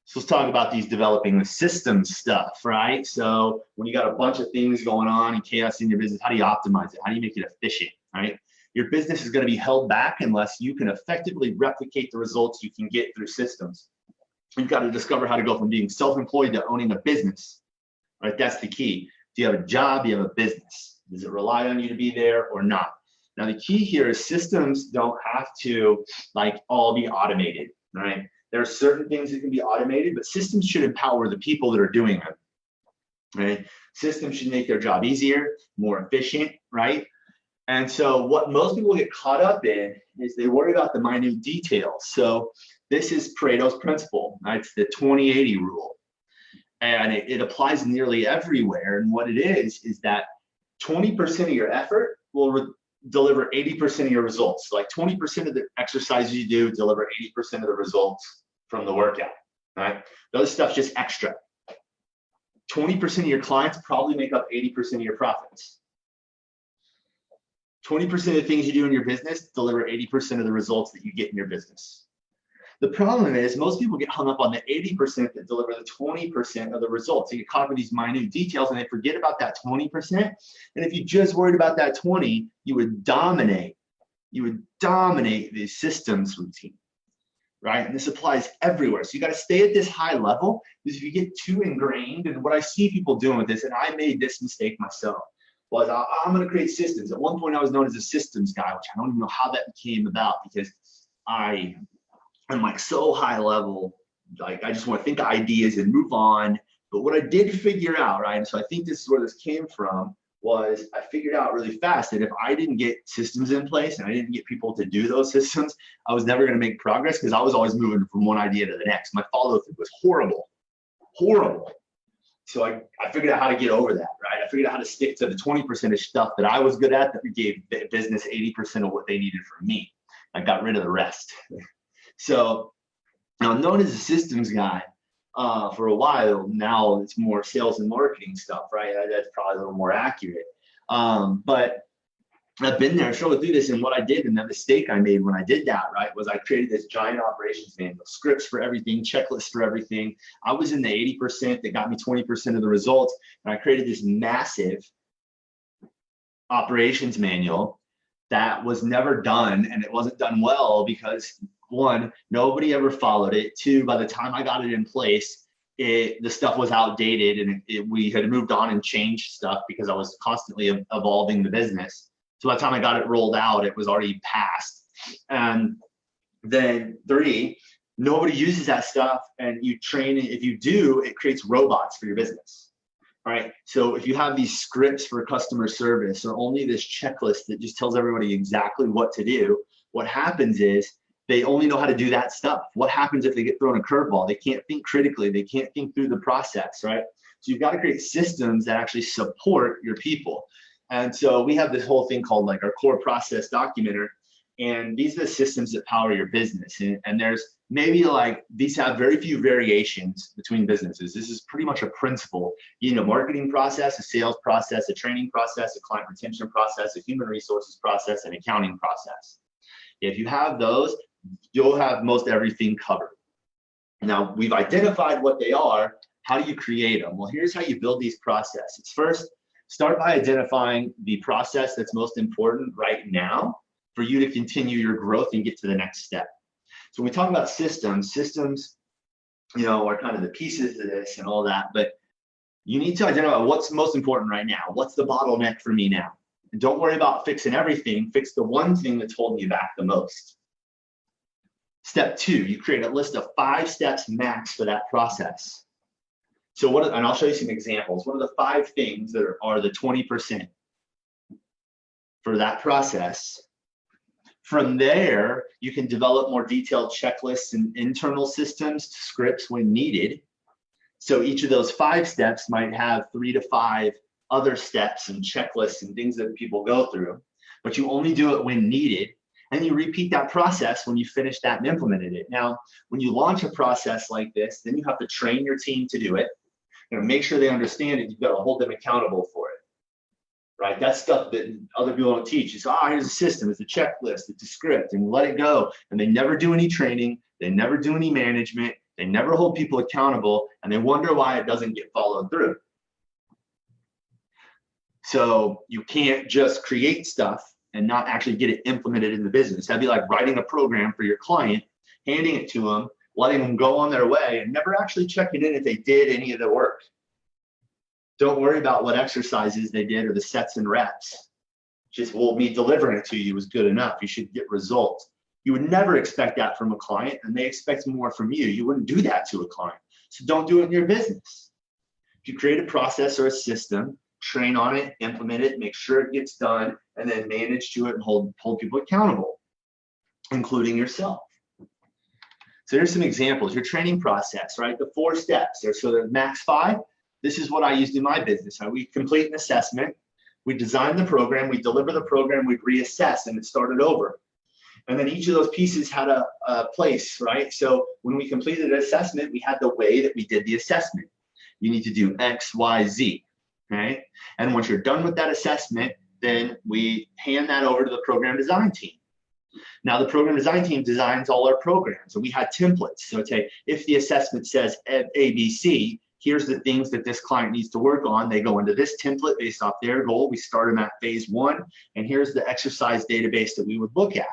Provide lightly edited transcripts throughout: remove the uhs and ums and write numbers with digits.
So let's talk about these developing the system stuff, right? So when you got a bunch of things going on and chaos in your business, how do you optimize it? How do you make it efficient, right? Your business is going to be held back unless you can effectively replicate the results you can get through systems. You've got to discover how to go from being self-employed to owning a business, right? That's the key. Do you have a job? Do you have a business? Does it rely on you to be there or not? Now, the key here is systems don't have to like all be automated, right? There are certain things that can be automated, but systems should empower the people that are doing them, right? Systems should make their job easier, more efficient, right? And so what most people get caught up in is they worry about the minute details. So this is Pareto's principle, right? It's the 20-80 rule. And it applies nearly everywhere. And what it is that 20% of your effort will deliver 80% of your results. So like 20% of the exercises you do deliver 80% of the results from the workout, right? Those stuff's just extra. 20% of your clients probably make up 80% of your profits. 20% of the things you do in your business deliver 80% of the results that you get in your business. The problem is most people get hung up on the 80% that deliver the 20% of the results. They get caught up in these minute details and they forget about that 20%. And if you just worried about that 20, you would dominate the systems routine, right? And this applies everywhere. So you got to stay at this high level, because if you get too ingrained, and what I see people doing with this, and I made this mistake myself, was I'm going to create systems. At one point I was known as a systems guy, which I don't even know how that came about, because I'm like so high level, like I just want to think ideas and move on. But what I did figure out, right, and so I think this is where this came from, was I figured out really fast that if I didn't get systems in place and I didn't get people to do those systems, I was never going to make progress, because I was always moving from one idea to the next. My follow-through was horrible. So I figured out how to get over that, right? I figured out how to stick to the 20% of stuff that I was good at that gave the business 80% of what they needed from me. I got rid of the rest. So now I'm known as a systems guy for a while. Now it's more sales and marketing stuff, right? That's probably a little more accurate. But I've been there, struggled through this, and what I did, and the mistake I made when I did that, right, was I created this giant operations manual, scripts for everything, checklists for everything. I was in the 80% that got me 20% of the results, and I created this massive operations manual that was never done, and it wasn't done well because, one, nobody ever followed it. Two, by the time I got it in place, the stuff was outdated, and we had moved on and changed stuff because I was constantly evolving the business. So by the time I got it rolled out, it was already past. And then three, nobody uses that stuff, and you train it. If you do, it creates robots for your business. All right. So if you have these scripts for customer service, or only this checklist that just tells everybody exactly what to do, what happens is they only know how to do that stuff. What happens if they get thrown a curveball? They can't think critically. They can't think through the process, right? So you've got to create systems that actually support your people. And so we have this whole thing called like our core process documenter, and these are the systems that power your business. And there's maybe like, these have very few variations between businesses. This is pretty much a principle. You know, marketing process, a sales process, a training process, a client retention process, a human resources process, and accounting process. If you have those, you'll have most everything covered. Now, we've identified what they are. How do you create them? Well, here's how you build these processes. First, start by identifying the process that's most important right now for you to continue your growth and get to the next step. So when we talk about systems, you know, are kind of the pieces of this and all that, but you need to identify what's most important right now. What's the bottleneck for me now? And don't worry about fixing everything. Fix the one thing that's holding you back the most. Step two, you create a list of 5 steps max for that process. So and I'll show you some examples. What are the 5 things that are the 20% for that process? From there, you can develop more detailed checklists and internal systems, scripts when needed. So each of those 5 steps might have 3 to 5 other steps and checklists and things that people go through, but you only do it when needed. And you repeat that process when you finish that and implemented it. Now, when you launch a process like this, then you have to train your team to do it. You know, make sure they understand it. You've got to hold them accountable for it, right? That's stuff that other people don't teach. You say, here's a system, it's a checklist, it's a script, and let it go. And they never do any training. They never do any management. They never hold people accountable, and they wonder why it doesn't get followed through. So you can't just create stuff and not actually get it implemented in the business. That'd be like writing a program for your client, handing it to them, letting them go on their way, and never actually checking in if they did any of the work. Don't worry about what exercises they did or the sets and reps. Just, well, me delivering it to you is good enough. You should get results. You would never expect that from a client, and they expect more from you. You wouldn't do that to a client. So don't do it in your business. If you create a process or a system, train on it, implement it, make sure it gets done, and then manage to it and hold people accountable, including yourself. So here's some examples. Your training process, right? The 4 steps. So the max 5. This is what I used in my business. We complete an assessment, we design the program, we deliver the program, we reassess, and it started over. And then each of those pieces had a place, right? So when we completed an assessment, we had the way that we did the assessment. You need to do X, Y, Z, right? And once you're done with that assessment, then we hand that over to the program design team. Now the program design team designs all our programs, and we had templates. So say if the assessment says ABC, here's the things that this client needs to work on. They go into this template based off their goal. We start them at phase 1, and here's the exercise database that we would look at.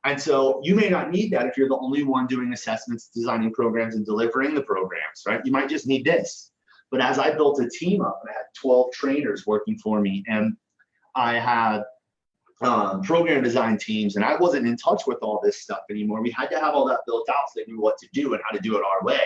And so you may not need that if you're the only one doing assessments, designing programs, and delivering the programs, right? You might just need this. But as I built a team up, I had 12 trainers working for me, and I had program design teams, and I wasn't in touch with all this stuff anymore. We had to have all that built out so they knew what to do and how to do it our way.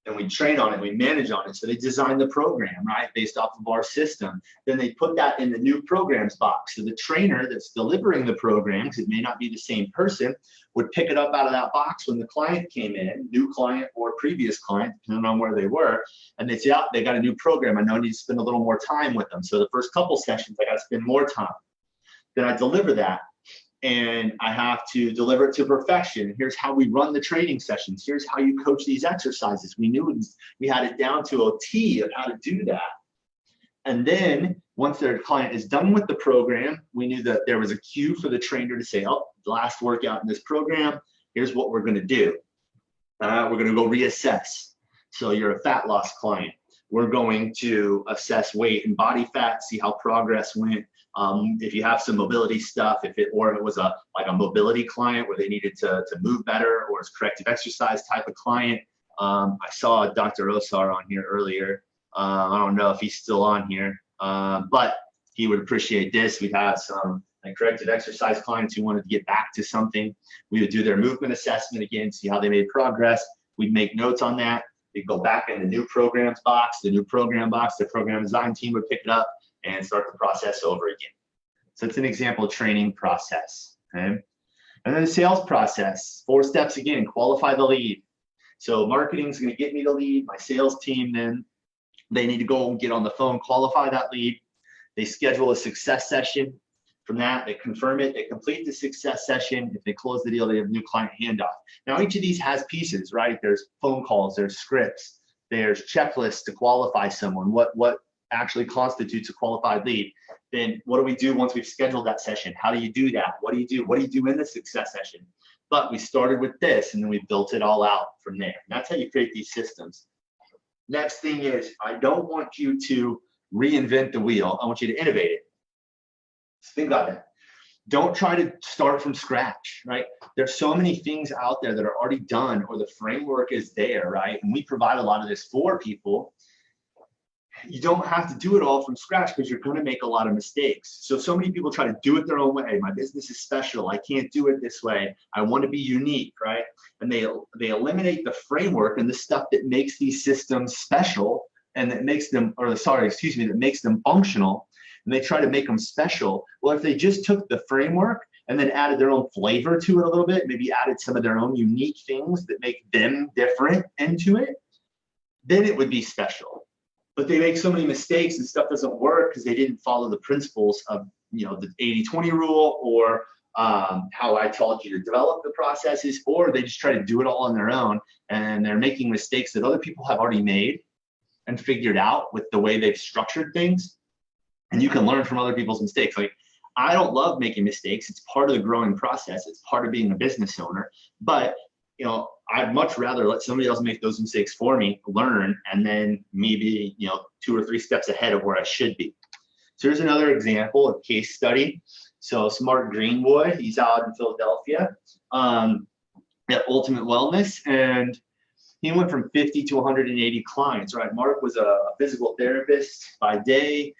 And we train on it, we manage on it. So they designed the program, right, based off of our system. Then they put that in the new programs box. So the trainer that's delivering the program, because it may not be the same person, would pick it up out of that box when the client came in, new client or previous client, depending on where they were. And they'd say, oh, they got a new program. I know I need to spend a little more time with them. So the first couple sessions, I got to spend more time. Then I deliver that. And I have to deliver it to perfection. Here's how we run the training sessions. Here's how you coach these exercises. We knew we had it down to a T of how to do that. And then once their client is done with the program, we knew that there was a cue for the trainer to say, oh, the last workout in this program, here's what we're going to do. We're going to go reassess. So you're a fat loss client. We're going to assess weight and body fat, see how progress went. If you have some mobility stuff, if it was like a mobility client where they needed to move better, or it's corrective exercise type of client. I saw Dr. Osar on here earlier. I don't know if he's still on here, but he would appreciate this. We'd have some like corrective exercise clients who wanted to get back to something. We would do their movement assessment again, see how they made progress. We'd make notes on that. They'd go back in the new programs box, the new program box, the program design team would pick it up and start the process over again. So it's an example of training process, okay? And then the sales process, 4 steps again, qualify the lead. So marketing is going to get me the lead. My sales team, then they need to go and get on the phone, qualify that lead. They schedule a success session. From that, they confirm it, they complete the success session. If they close the deal, they have a new client handoff. Now, each of these has pieces, right? There's phone calls, there's scripts, there's checklists to qualify someone. What actually constitutes a qualified lead? Then what do we do once we've scheduled that session? How do you do that? What do you do? What do you do in the success session? But we started with this, and then we built it all out from there. And that's how you create these systems. Next thing is, I don't want you to reinvent the wheel. I want you to innovate it. Just think about that. Don't try to start from scratch, right? There's so many things out there that are already done, or the framework is there, right? And we provide a lot of this for people. You don't have to do it all from scratch because you're going to make a lot of mistakes. So many people try to do it their own way. My business is special. I can't do it this way. I want to be unique, right? And they eliminate the framework and the stuff that makes these systems special, and that makes them, that makes them functional. And they try to make them special. Well, if they just took the framework and then added their own flavor to it a little bit, maybe added some of their own unique things that make them different into it, then it would be special. But they make so many mistakes and stuff doesn't work because they didn't follow the principles of, the 80-20 rule, or how I taught you to develop the processes, or they just try to do it all on their own, and they're making mistakes that other people have already made and figured out with the way they've structured things. And you can learn from other people's mistakes. Like, I don't love making mistakes. It's part of the growing process. It's part of being a business owner. But I'd much rather let somebody else make those mistakes for me, learn, and then maybe, 2 or 3 steps ahead of where I should be. So here's another example of case study. So Smart Greenwood, he's out in Philadelphia at Ultimate Wellness, and he went from 50 to 180 clients, right? Mark was a physical therapist by day,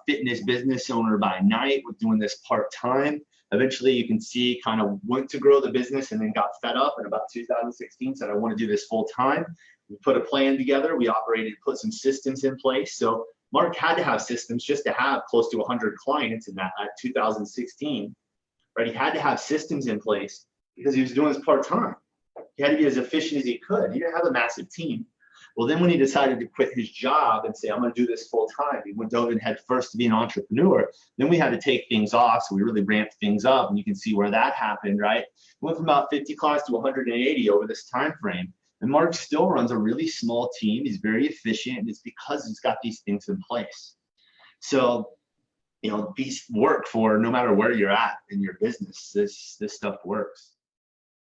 fitness business owner by night, was doing this part-time. Eventually, you can see kind of went to grow the business and then got fed up in about 2016, said, I want to do this full-time. We put a plan together. We operated, put some systems in place. So Mark had to have systems just to have close to 100 clients in that 2016, right? He had to have systems in place because he was doing this part-time. He had to be as efficient as he could. He didn't have a massive team. Well, then when he decided to quit his job and say, I'm going to do this full time, he went over and head first to be an entrepreneur. Then we had to take things off. So we really ramped things up, and you can see where that happened, right? We went from about 50 clients to 180 over this time frame. And Mark still runs a really small team. He's very efficient, and it's because he's got these things in place. So, these work for no matter where you're at in your business. This stuff works.